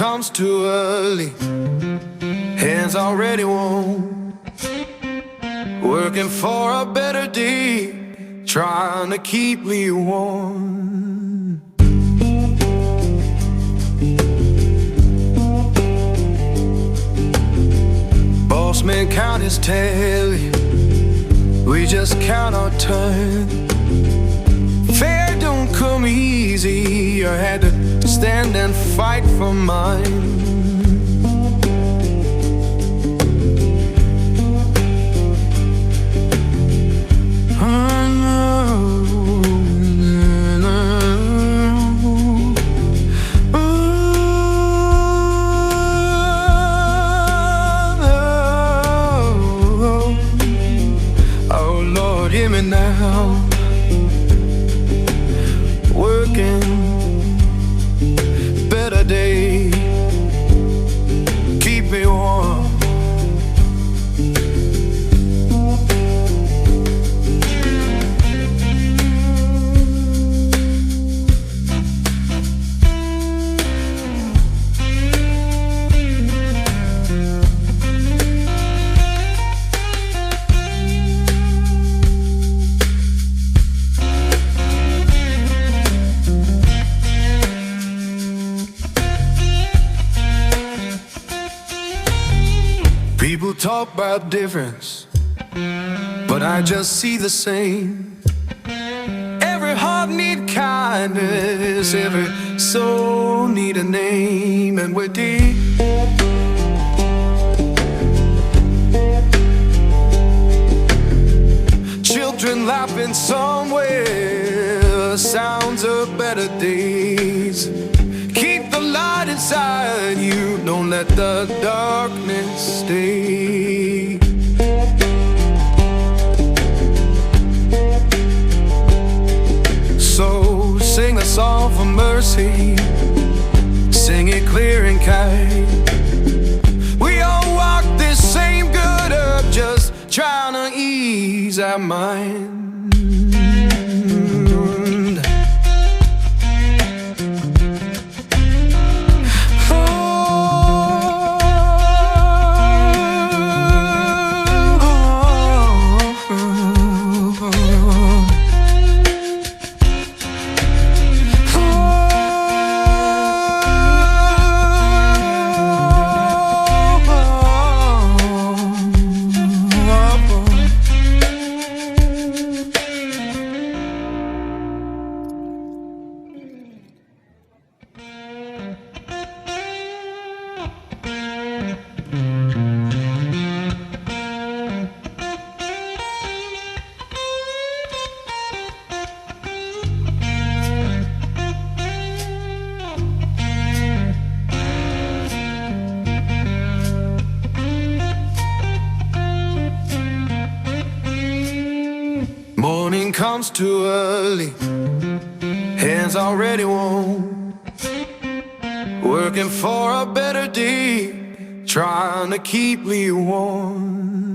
comes too early, hands already warm, working for a better day, trying to keep me warm. Boss man count his tally, we just count our turn. Fair don't come easy, I had to stand and fight for mine. Oh Lord, hear me now. Working, better day, keep me warm. People talk about difference, but I just see the same. Every heart need kindness, every soul need a name, and we're deep. Children laughing somewhere, sounds of better days. Keep the light inside you, don't let the darkness stay. So sing a song for mercy, sing it clear and kind. We all walk this same good earth, just trying to ease our mind. Morning comes too early, hands already warm, working for a better day, trying to keep me warm.